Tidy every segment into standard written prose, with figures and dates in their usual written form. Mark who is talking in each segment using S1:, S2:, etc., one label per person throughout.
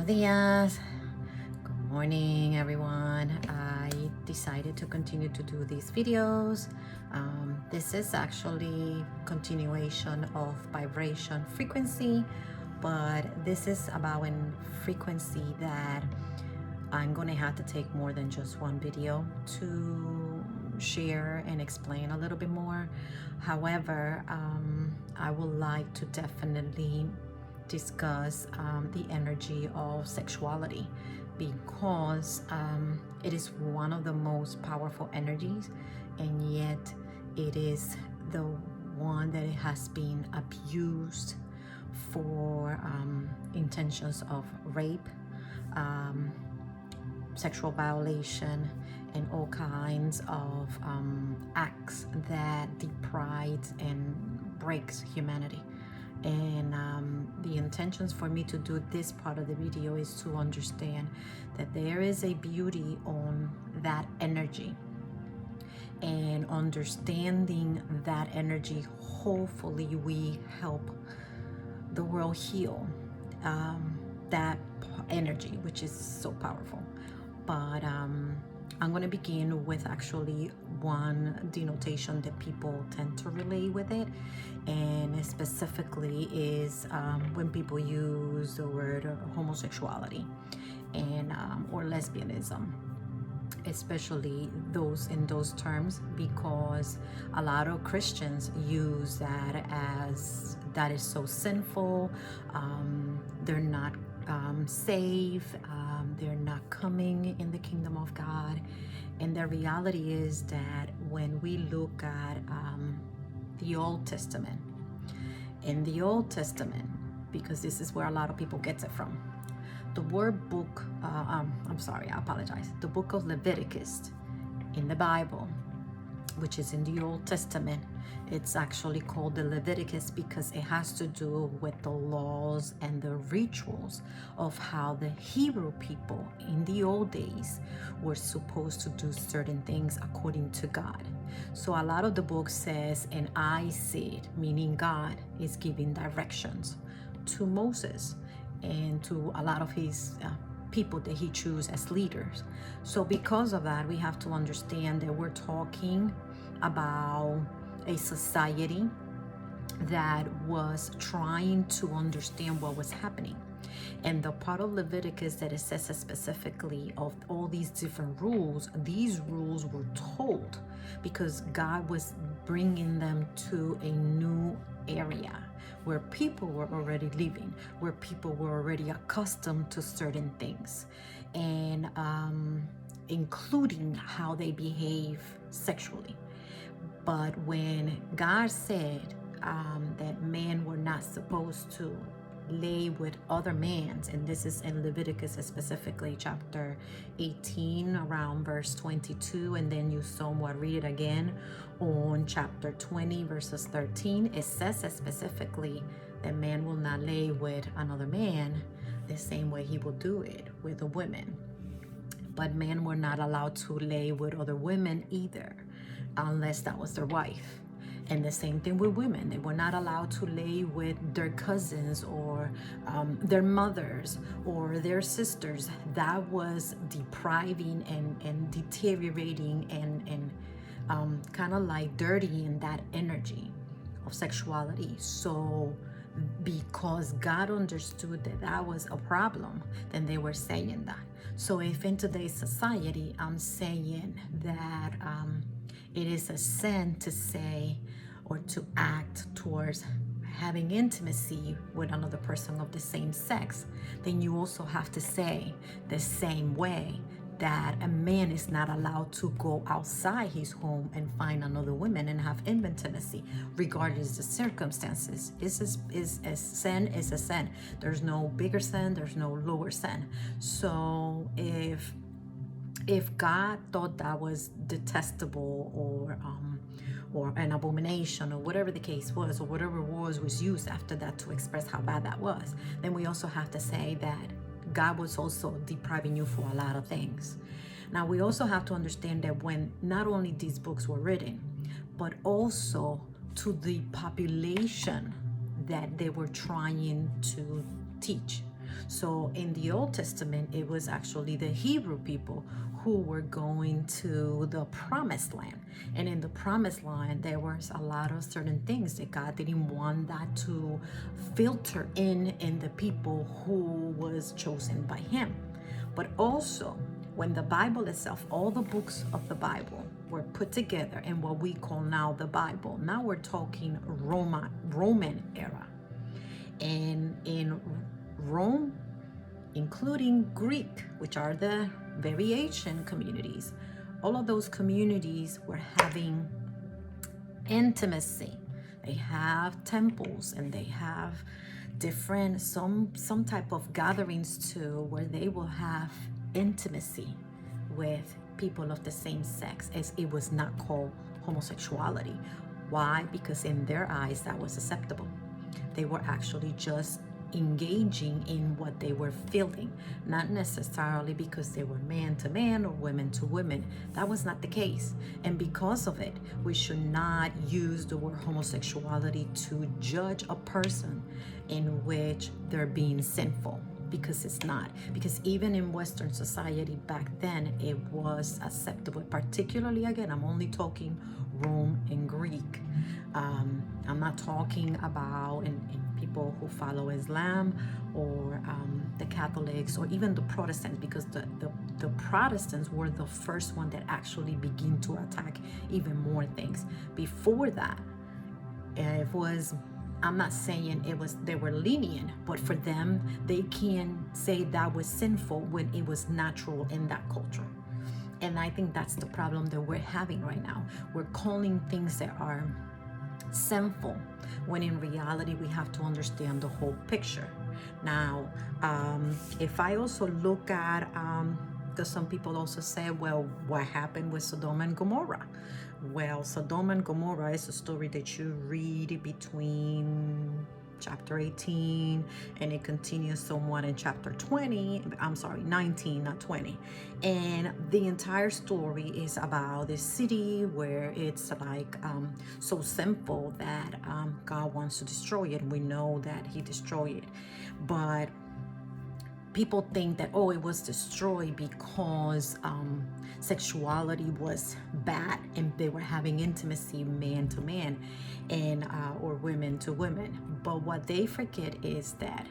S1: Buenos dias. Good morning, everyone. I decided to continue to do these videos. This is actually continuation of vibration frequency, but this is about a frequency that I'm going to have to take more than just one video to share and explain a little bit more. However, I would like to definitely discuss the energy of sexuality because it is one of the most powerful energies, and yet it is the one that it has been abused for intentions of rape, sexual violation, and all kinds of acts that deprives and breaks humanity. And the intentions for me to do this part of the video is to understand that there is a beauty on that energy, and understanding that energy, hopefully we help the world heal that energy, which is so powerful. But I'm going to begin with actually one denotation that people tend to relate with it, and specifically is when people use the word homosexuality and or lesbianism, especially those in those terms, because a lot of Christians use that as that is so sinful. They're not safe. They're not coming in the kingdom of God. And the reality is that when we look at the Old Testament, in the Old Testament, because this is where a lot of people get it from, the word book, I apologize, the Book of Leviticus in the Bible, which is in the Old Testament, it's actually called the Leviticus because it has to do with the laws and the rituals of how the Hebrew people in the old days were supposed to do certain things according to God. So a lot of the book says, and I said, meaning God is giving directions to Moses and to a lot of his people that he chose as leaders. So because of that, we have to understand that we're talking about a society that was trying to understand what was happening. And the part of Leviticus that it says specifically of all these different rules, these rules were told because God was bringing them to a new area where people were already living, where people were already accustomed to certain things, and including how they behave sexually. But when God said that men were not supposed to lay with other men, and this is in Leviticus specifically chapter 18 around verse 22, and then you somewhat read it again on chapter 20 verses 13, it says specifically that man will not lay with another man the same way he will do it with a woman. But men were not allowed to lay with other women either, unless that was their wife. And the same thing with women. They were not allowed to lay with their cousins or their mothers or their sisters. That was depriving and deteriorating and kind of like dirtying that energy of sexuality. So because God understood that that was a problem, then they were saying that. So if in today's society, I'm saying that it is a sin to say or to act towards having intimacy with another person of the same sex, then you also have to say the same way that a man is not allowed to go outside his home and find another woman and have intimacy, regardless of the circumstances. Is a sin is a sin. There's no bigger sin, there's no lower sin. So if God thought that was detestable or an abomination or whatever the case was, or whatever words was used after that to express how bad that was, then we also have to say that God was also depriving you for a lot of things. Now we also have to understand that when not only these books were written, but also to the population that they were trying to teach. So in the Old Testament, it was actually the Hebrew people who were going to the promised land. And in the promised land, there was a lot of certain things that God didn't want that to filter in the people who was chosen by him. But also, when the Bible itself, all the books of the Bible were put together in what we call now the Bible. Now we're talking Roman era. And in Rome, including Greek, which are the variation communities, all of those communities were having intimacy. They have temples and they have different some type of gatherings too, where they will have intimacy with people of the same sex, as it was not called homosexuality. Why? Because in their eyes that was acceptable. They were actually just engaging in what they were feeling, not necessarily because they were man to man or women to women. That was not the case. And because of it, we should not use the word homosexuality to judge a person in which they're being sinful, because it's not. Because even in Western society back then, it was acceptable, particularly, again, I'm only talking Rome and Greek. I'm not talking about in people who follow Islam or the Catholics or even the Protestants, because the Protestants were the first one that actually begin to attack even more things. Before that, it was, I'm not saying it was they were lenient, but for them, they can say that was sinful when it was natural in that culture. And I think that's the problem that we're having right now. We're calling things that are sinful when in reality we have to understand the whole picture. Now, if I also look at, because some people also say, well, what happened with Sodom and Gomorrah? Well, Sodom and Gomorrah is a story that you read between chapter 18 and it continues somewhat in chapter 20. I'm sorry, 19, not 20. And the entire story is about this city where it's like so sinful that God wants to destroy it. We know that he destroyed it, but people think that, oh, it was destroyed because sexuality was bad and they were having intimacy man to man and or women to women. But what they forget is that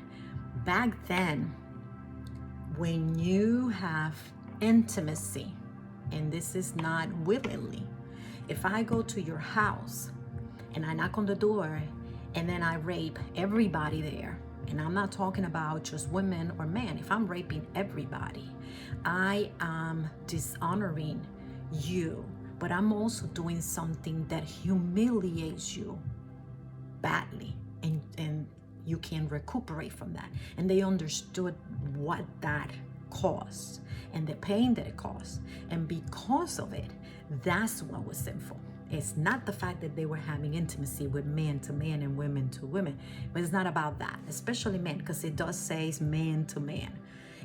S1: back then, when you have intimacy, and this is not willingly, if I go to your house and I knock on the door and then I rape everybody there, and I'm not talking about just women or men, if I'm raping everybody, I am dishonoring you, but I'm also doing something that humiliates you badly, and you can recuperate from that. And they understood what that caused and the pain that it caused. And because of it, that's what was sinful. It's not the fact that they were having intimacy with man to man and women to women, but it's not about that, especially men, because it does say man to man,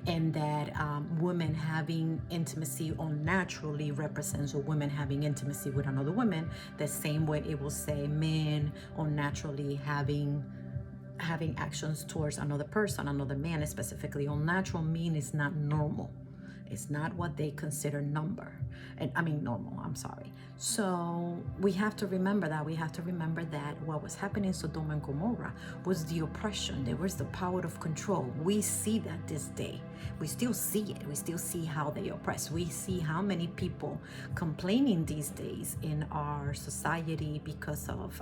S1: and that women having intimacy unnaturally represents a woman having intimacy with another woman, the same way it will say men unnaturally having actions towards another person, another man. Specifically, unnatural mean is not normal. It's not what they consider normal. I'm sorry. So we have to remember that. We have to remember that what was happening in Sodom and Gomorrah was the oppression. There was the power of control. We see that this day. We still see it. We still see how they oppress. We see how many people complaining these days in our society because of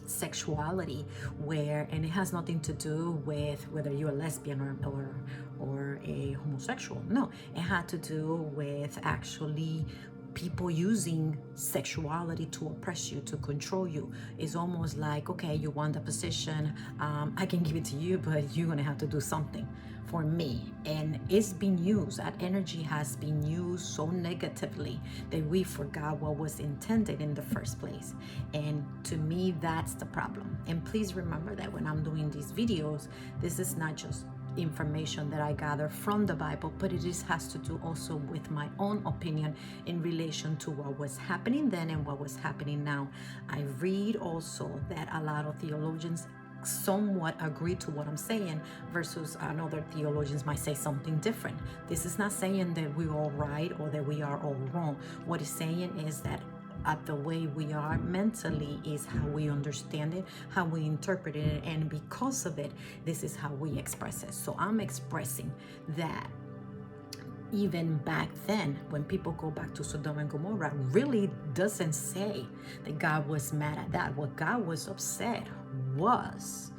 S1: sexuality, and it has nothing to do with whether you're a lesbian or a homosexual. No, it had to do with actually people using sexuality to oppress you, to control you. It's almost like, okay, you want the position, I can give it to you, but you're gonna have to do something for me. And it's been used, that energy has been used so negatively that we forgot what was intended in the first place. And to me, that's the problem. And please remember that when I'm doing these videos, this is not just information that I gather from the Bible, but it has to do also with my own opinion in relation to what was happening then and what was happening now. I read also that a lot of theologians somewhat agree to what I'm saying, versus another theologians might say something different. This is not saying that we're all right or that we are all wrong. What it's saying is that the way we are mentally is how we understand it, how we interpret it, and because of it, this is how we express it. So I'm expressing that even back then, when people go back to Sodom and Gomorrah, really doesn't say that God was mad at that. What God was upset was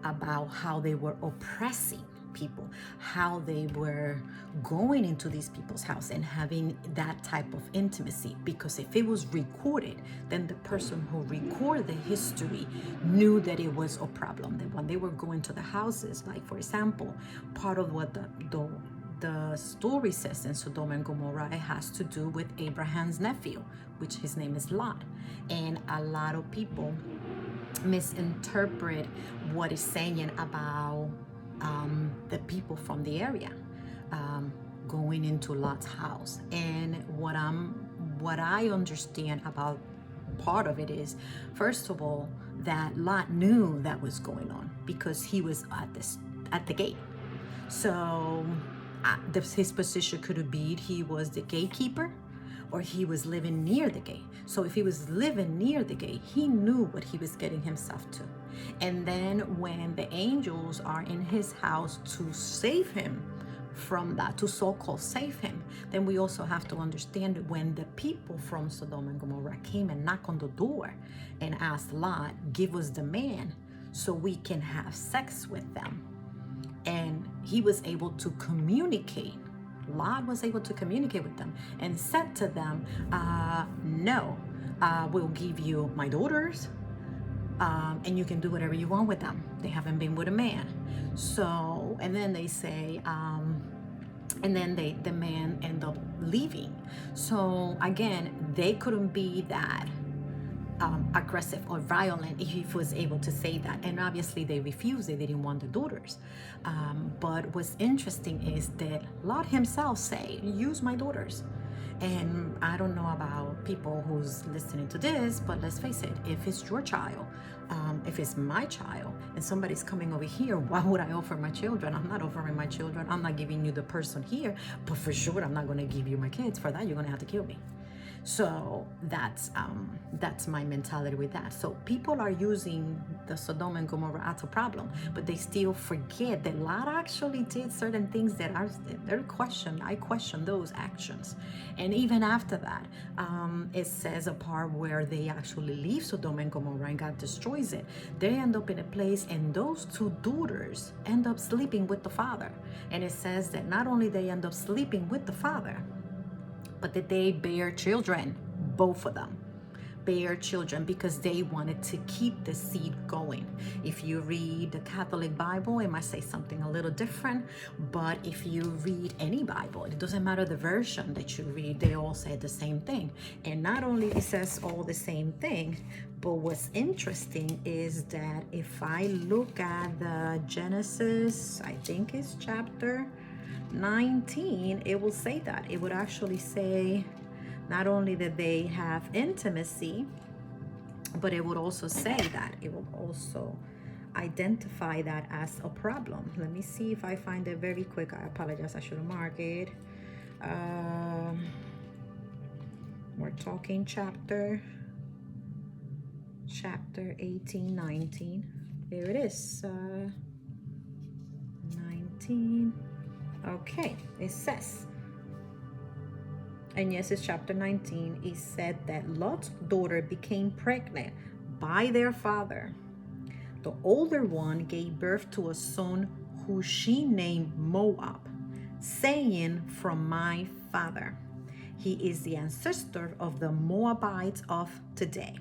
S1: about how they were oppressing people, how they were going into these people's house and having that type of intimacy. Because if it was recorded, then the person who recorded the history knew that it was a problem. That when they were going to the houses, like for example, part of what the story says in Sodom and Gomorrah, it has to do with Abraham's nephew, which his name is Lot. And a lot of people misinterpret what it's saying about the people from the area going into Lot's house. And what I understand about part of it is, first of all, that Lot knew that was going on because he was at the gate. So his position could be he was the gatekeeper or he was living near the gate. So if he was living near the gate, he knew what he was getting himself to. And then when the angels are in his house to save him from that, to so-called save him, then we also have to understand that when the people from Sodom and Gomorrah came and knocked on the door and asked Lot, give us the man so we can have sex with them. And he was able to communicate. Lot was able to communicate with them and said to them, no, we'll give you my daughters, and you can do whatever you want with them. They haven't been with a man. So, and then they say, and then the man end up leaving. So again, they couldn't be that aggressive or violent if he was able to say that. And obviously they refused. They didn't want the daughters. But what's interesting is that Lot himself say, use my daughters. And I don't know about people who's listening to this, but let's face it, if it's your child, if it's my child, and somebody's coming over here, why would I offer my children? I'm not offering my children. I'm not giving you the person here, but for sure, I'm not going to give you my kids. For that, you're going to have to kill me. So that's my mentality with that. So people are using the Sodom and Gomorrah as a problem, but they still forget that Lot actually did certain things that they're questioned. I question those actions. And even after that, it says a part where they actually leave Sodom and Gomorrah and God destroys it. They end up in a place and those two daughters end up sleeping with the father. And it says that not only they end up sleeping with the father, but that they bear children, both of them bear children, because they wanted to keep the seed going. If you read the Catholic Bible, it might say something a little different, but if you read any Bible, it doesn't matter the version that you read, they all say the same thing. And not only it says all the same thing, but what's interesting is that if I look at the Genesis, I think it's chapter 19, it will say that. It would actually say not only that they have intimacy, but it would also say that. It will also identify that as a problem. Let me see if I find it very quick. I apologize, I should have marked it. We're talking chapter 18, 19. There it is. 19. Okay, it says, and yes, it's chapter 19. It said that Lot's daughter became pregnant by their father. The older one gave birth to a son who she named Moab, saying, from my father. He is the ancestor of the Moabites of today.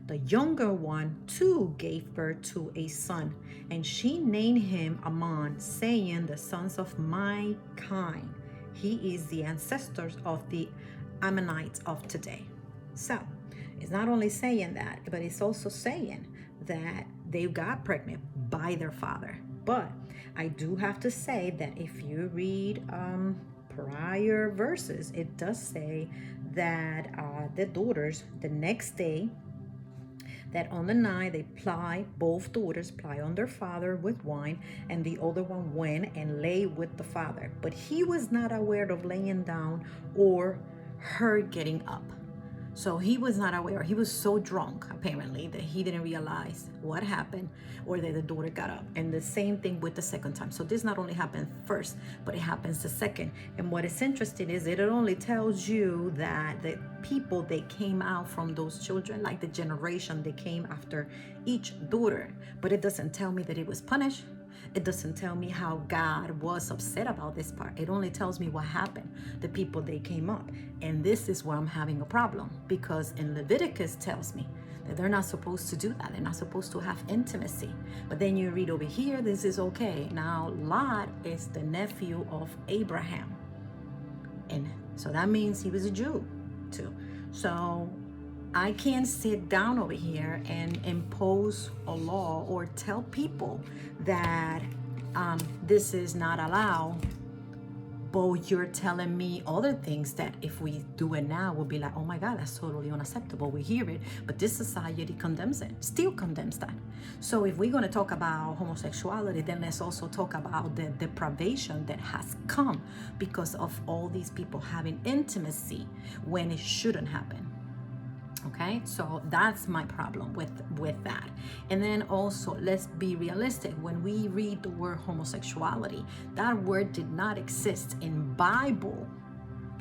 S1: The younger one too gave birth to a son, and she named him Ammon, saying, the sons of my kind. He is the ancestors of the Ammonites of today. So it's not only saying that, but it's also saying that they got pregnant by their father. But I do have to say that if you read prior verses, it does say that the daughters, the next day, that on the night they both daughters ply on their father with wine, and the older one went and lay with the father. But he was not aware of laying down or her getting up. So he was not aware. He was so drunk, apparently, that he didn't realize what happened or that the daughter got up. And the same thing with the second time. So this not only happened first, but it happens the second. And what is interesting is it only tells you that the people that came out from those children, like the generation that came after each daughter, but it doesn't tell me that it was punished. It doesn't tell me how God was upset about this part. It only tells me what happened, the people they came up. And this is where I'm having a problem, because in Leviticus tells me that they're not supposed to do that. They're not supposed to have intimacy. But then you read over here, this is okay. Now, Lot is the nephew of Abraham. And so that means he was a Jew too. So I can't sit down over here and impose a law or tell people that this is not allowed, but you're telling me other things that if we do it now, we'll be like, oh my God, that's totally unacceptable. We hear it, but this society condemns it, still condemns that. So if we're going to talk about homosexuality, then let's also talk about the deprivation that has come because of all these people having intimacy when it shouldn't happen. Okay, so that's my problem with that. And then also, let's be realistic. When we read the word homosexuality, that word did not exist in Bible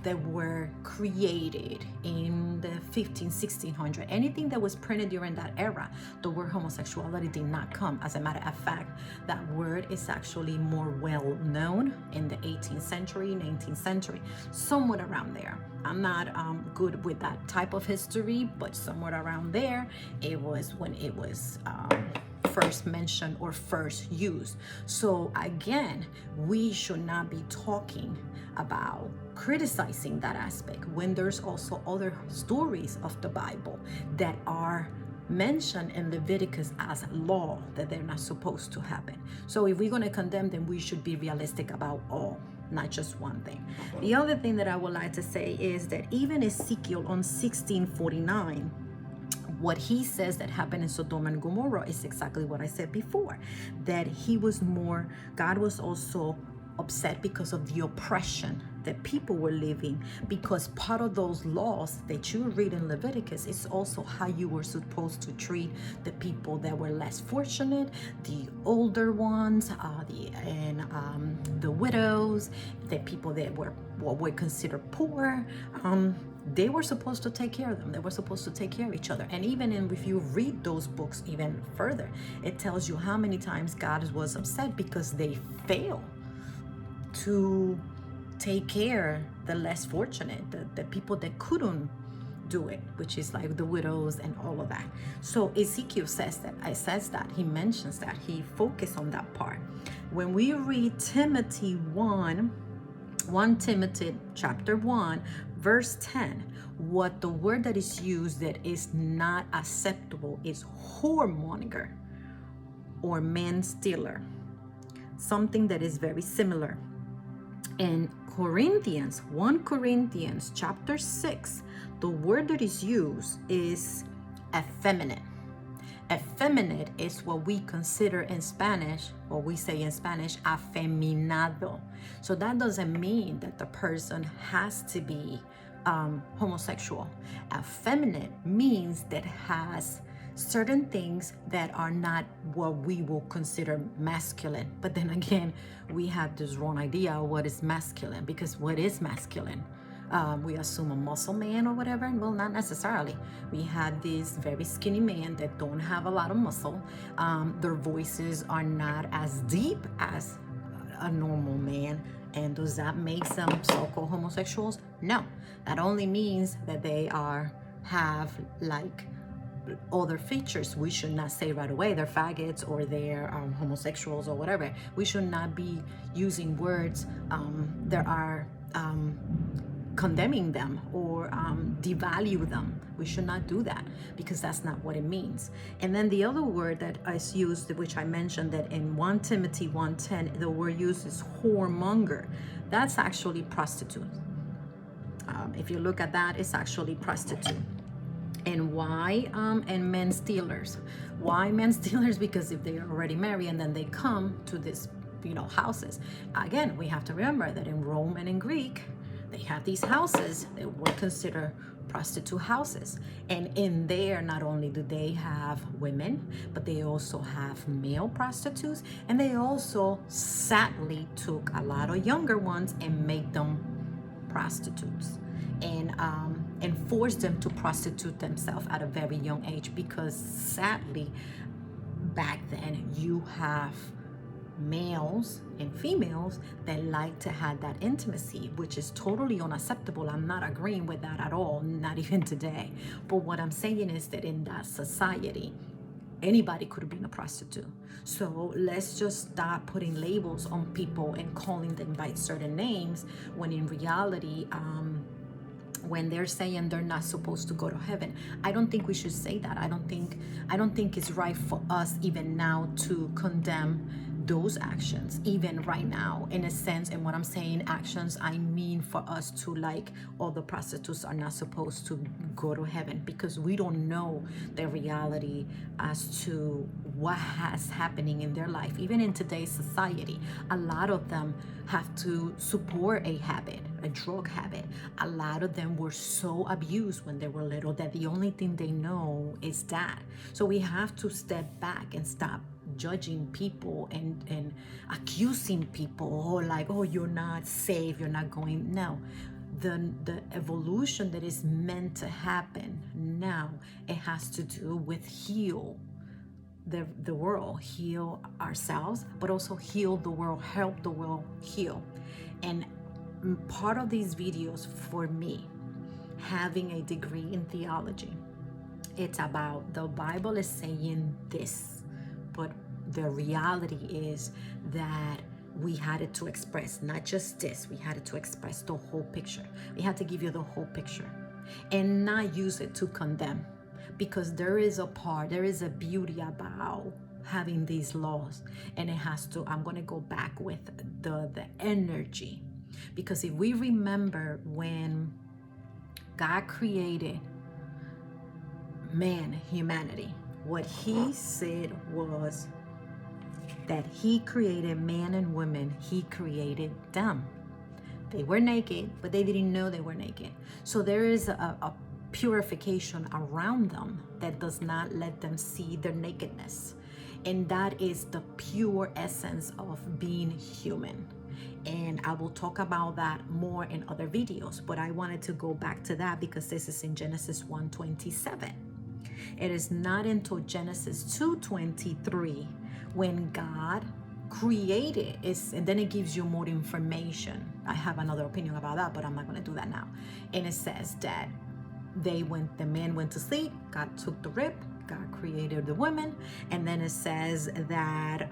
S1: that were created in the 1600. Anything that was printed during that era, the word homosexuality did not come. As a matter of fact, that word is actually more well known in the 18th century, 19th century, somewhere around there. I'm not good with that type of history, but somewhere around there, it was when it was first mentioned or first used. So again, we should not be talking about criticizing that aspect when there's also other stories of the Bible that are mentioned in Leviticus as law that they're not supposed to happen. So if we're going to condemn them, we should be realistic about all, not just one thing. The other thing that I would like to say is that even Ezekiel on 1649, what he says that happened in Sodom and Gomorrah is exactly what I said before, that God was also upset because of the oppression that people were living, because part of those laws that you read in Leviticus is also how you were supposed to treat the people that were less fortunate, the older ones, the widows, the people that were what were considered poor. They were supposed to take care of them. They were supposed to take care of each other. And even if you read those books even further, it tells you how many times God was upset because they failed to take care the less fortunate, the people that couldn't do it, which is like the widows and all of that. So Ezekiel says that he mentions that, he focused on that part. When we read Timothy 1 Timothy chapter 1 verse 10, what the word that is used that is not acceptable is whoremonger or man stealer, something that is very similar. In 1 Corinthians chapter 6, the word that is used is effeminate. Effeminate is what we consider in Spanish, or we say in Spanish, afeminado. So that doesn't mean that the person has to be homosexual. Effeminate means that has certain things that are not what we will consider masculine. But then again, we have this wrong idea of what is masculine, because what is masculine? We assume a muscle man or whatever. Well, not necessarily. We have these very skinny men that don't have a lot of muscle. Their voices are not as deep as a normal man. And does that make them so-called homosexuals? No. That only means that they have like other features. We should not say right away they're faggots or they're homosexuals or whatever. We should not be using words that are condemning them or devalue them. We should not do that, because that's not what it means. And then the other word that is used, which I mentioned that in 1 Timothy 1:10, the word used is whoremonger. That's actually prostitute. If you look at that, it's actually prostitute. And why and men stealers? Why men stealers? Because if they are already married and then they come to this houses, again, we have to remember that in Rome and in Greek, they had these houses that were considered prostitute houses. And in there, not only do they have women, but they also have male prostitutes, and they also sadly took a lot of younger ones and made them prostitutes, and forced them to prostitute themselves at a very young age, because sadly back then you have males and females that like to have that intimacy, which is totally unacceptable. I'm not agreeing with that at all, not even today. But what I'm saying is that in that society, anybody could have been a prostitute. So let's just stop putting labels on people and calling them by certain names, when in reality, when they're saying they're not supposed to go to heaven, I don't think we should say that. I don't think it's right for us even now to condemn those actions, even right now, in a sense. And what I'm saying actions, I mean for us to like, all the prostitutes are not supposed to go to heaven, because we don't know the reality as to what has happening in their life. Even in today's society, a lot of them have to support a habit, a drug habit. A lot of them were so abused when they were little that the only thing they know is that. So we have to step back and stop judging people and accusing people, or like, oh, you're not safe, you're not going. No, the evolution that is meant to happen now, it has to do with heal the world, heal ourselves, but also heal the world, help the world heal. And part of these videos, for me, having a degree in theology, it's about the Bible is saying this, but the reality is that we had it to express not just this, we had it to express the whole picture. We had to give you the whole picture and not use it to condemn, because there is a beauty about having these laws. And it has to, I'm going to go back with the energy, because if we remember when God created man, humanity, what he said was that he created man and woman, he created them. They were naked, but they didn't know they were naked. So there is a purification around them that does not let them see their nakedness. And that is the pure essence of being human. And I will talk about that more in other videos, but I wanted to go back to that because this is in Genesis 1:27. It is not until Genesis 2:23 when God created is, and then it gives you more information. I have another opinion about that, but I'm not going to do that now. And it says that the man went to sleep, God took the rib, God created the woman, and then it says that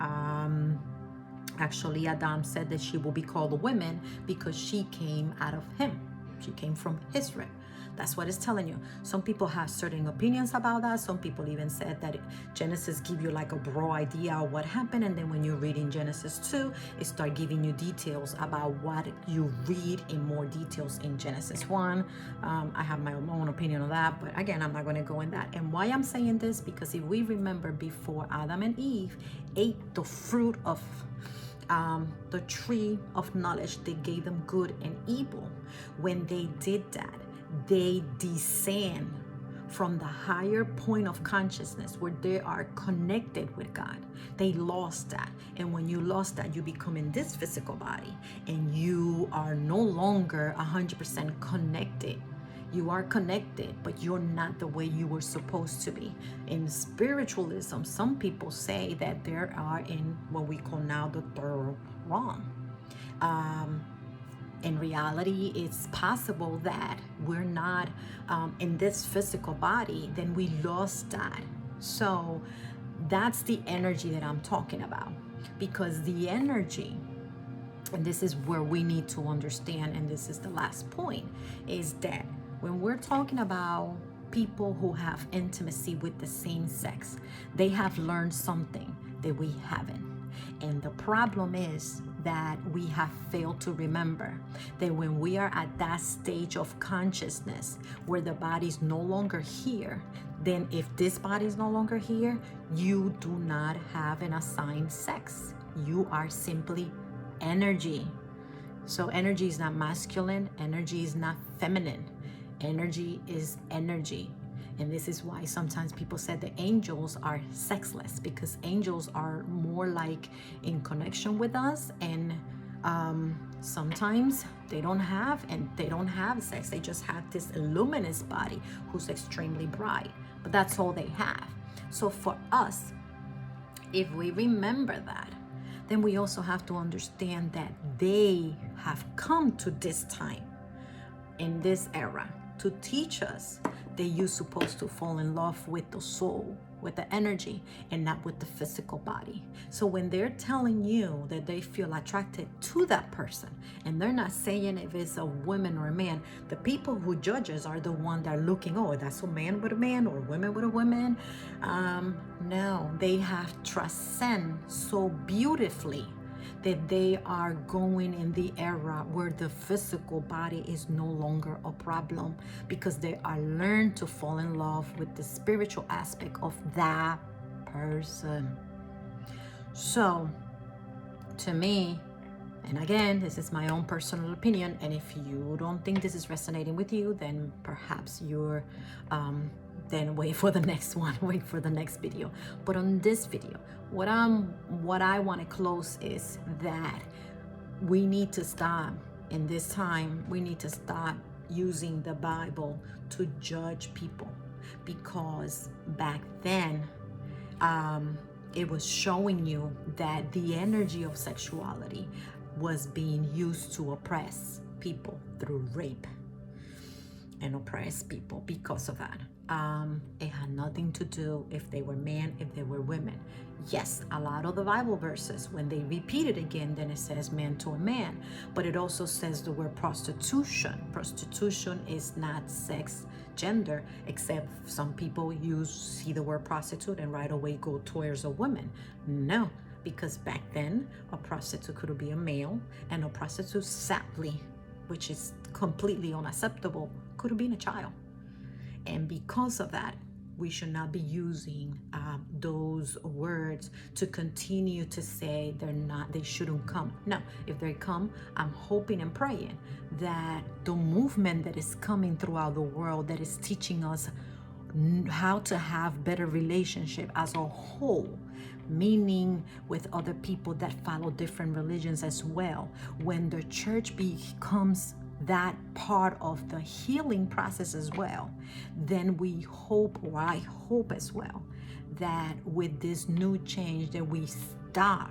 S1: actually Adam said that she will be called a woman because she came out of him. She came from his rib. That's what it's telling you. Some people have certain opinions about that. Some people even said that Genesis give you like a broad idea of what happened, and then when you read in Genesis 2, it start giving you details about what you read in more details in Genesis 1. I have my own opinion on that, but again, I'm not going to go in that. And why I'm saying this, because if we remember, before Adam and Eve ate the fruit of the tree of knowledge, they gave them good and evil. When they did that, they descend from the higher point of consciousness where they are connected with God. They lost that. And when you lost that, you become in this physical body and you are no longer 100% connected. You are connected, but you're not the way you were supposed to be. In spiritualism, some people say that there are in what we call now the third realm. In reality, it's possible that we're not in this physical body, then we lost that. So that's the energy that I'm talking about, because the energy, and this is where we need to understand, and this is the last point, is that when we're talking about people who have intimacy with the same sex, they have learned something that we haven't. And the problem is that we have failed to remember that when we are at that stage of consciousness where the body is no longer here, then if this body is no longer here, you do not have an assigned sex. You are simply energy. So energy is not masculine, energy is not feminine. Energy is energy. And this is why sometimes people said the angels are sexless, because angels are more like in connection with us, and sometimes they don't have sex. They just have this luminous body who's extremely bright, but that's all they have. So for us, if we remember that, then we also have to understand that they have come to this time in this era to teach us that you're supposed to fall in love with the soul, with the energy, and not with the physical body. So when they're telling you that they feel attracted to that person, and they're not saying if it's a woman or a man, the people who judges are the one that are looking, oh, that's a man with a man or women with a woman. No, they have transcend so beautifully that they are going in the era where the physical body is no longer a problem, because they are learned to fall in love with the spiritual aspect of that person. So to me, and again, this is my own personal opinion, and if you don't think this is resonating with you, then perhaps you're then wait for the next one, wait for the next video. But on this video, what I want to close is that we need to stop in this time. We need to stop using the Bible to judge people, because back then it was showing you that the energy of sexuality was being used to oppress people through rape, and oppress people because of that. It had nothing to do if they were men, if they were women. Yes, a lot of the Bible verses, when they repeat it again, then it says man to a man, but it also says the word prostitution. Prostitution is not sex, gender, except some people see the word prostitute and right away go towards a woman. No, because back then a prostitute could be a male, and a prostitute, sadly, which is completely unacceptable, could have been a child. And because of that, we should not be using those words to continue to say they shouldn't come. No, if they come, I'm hoping and praying that the movement that is coming throughout the world, that is teaching us how to have better relationship as a whole, meaning with other people that follow different religions as well. When the church becomes that part of the healing process as well, then we hope, or I hope as well, that with this new change that we stop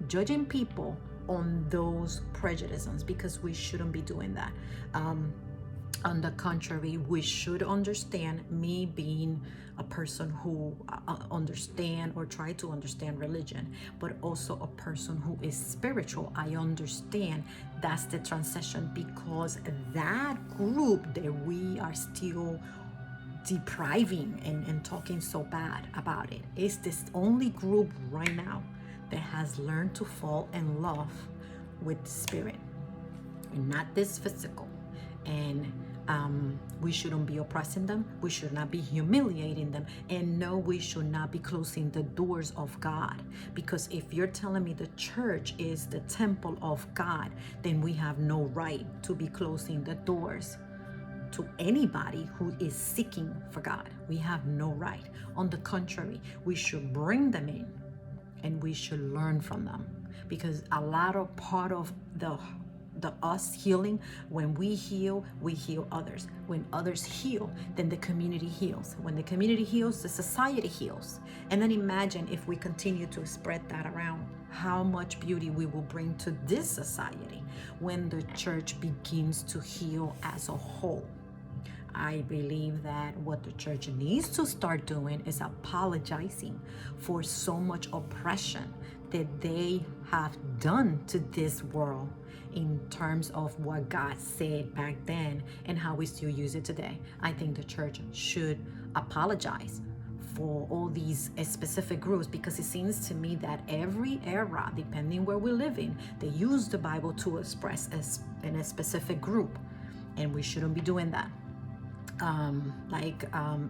S1: judging people on those prejudices, because we shouldn't be doing that. On the contrary, we should understand, me being a person who understand or try to understand religion, but also a person who is spiritual. I understand that's the transition, because that group that we are still depriving and talking so bad about it is this only group right now that has learned to fall in love with the spirit and not this physical. And we shouldn't be oppressing them. We should not be humiliating them. And no, we should not be closing the doors of God. Because if you're telling me the church is the temple of God, then we have no right to be closing the doors to anybody who is seeking for God. We have no right. On the contrary, we should bring them in and we should learn from them. Because a lot of part of the us healing, when we heal others. When others heal, then the community heals. When the community heals, the society heals. And then imagine if we continue to spread that around, how much beauty we will bring to this society when the church begins to heal as a whole. I believe that what the church needs to start doing is apologizing for so much oppression that they have done to this world in terms of what God said back then and how we still use it today. I think the church should apologize for all these specific groups, because it seems to me that every era, depending where we live in, they use the Bible to express in a specific group, and we shouldn't be doing that.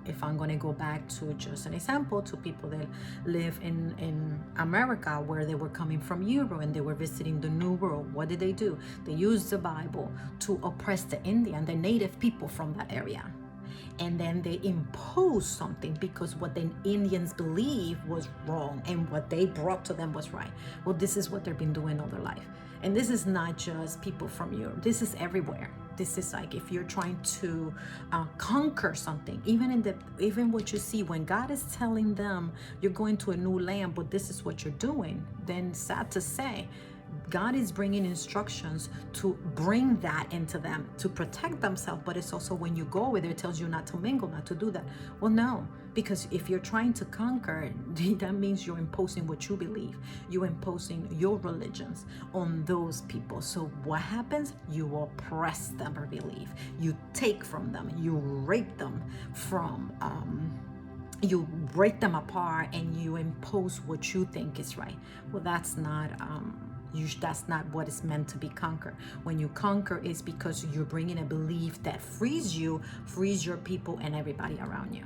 S1: If I'm going to go back to just an example, to people that live in America, where they were coming from Europe and they were visiting the New World, what did they do? They used the Bible to oppress the Indian, the native people from that area. And then they impose something because what the Indians believe was wrong and what they brought to them was right. Well, this is what they've been doing all their life. And this is not just people from Europe. This is everywhere. This is like if you're trying to conquer something, even what you see when God is telling them you're going to a new land, but this is what you're doing, then sad to say, God is bringing instructions to bring that into them to protect themselves, but it's also when you go over there, it tells you not to mingle, not to do that. Well, no, because if you're trying to conquer, that means you're imposing what you believe. You're imposing your religions on those people. So what happens? You oppress them, I believe. You take from them, you rape them you break them apart, and you impose what you think is right. Well, that's not what is meant to be conquered. When you conquer, it's because you're bringing a belief that frees your people and everybody around you.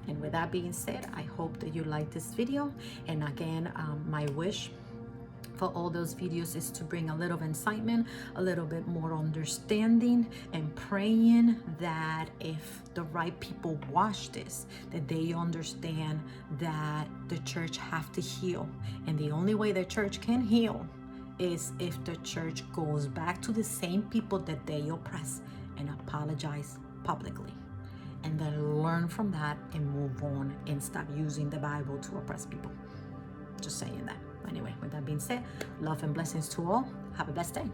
S1: And with that being said, I hope that you like this video. And again, my wish for all those videos is to bring a little incitement, a little bit more understanding, and praying that if the right people watch this, that they understand that the church have to heal. And the only way the church can heal is if the church goes back to the same people that they oppress and apologize publicly, and then learn from that and move on and stop using the Bible to oppress people. Just saying that. Anyway, with that being said, love and blessings to all. Have a blessed day.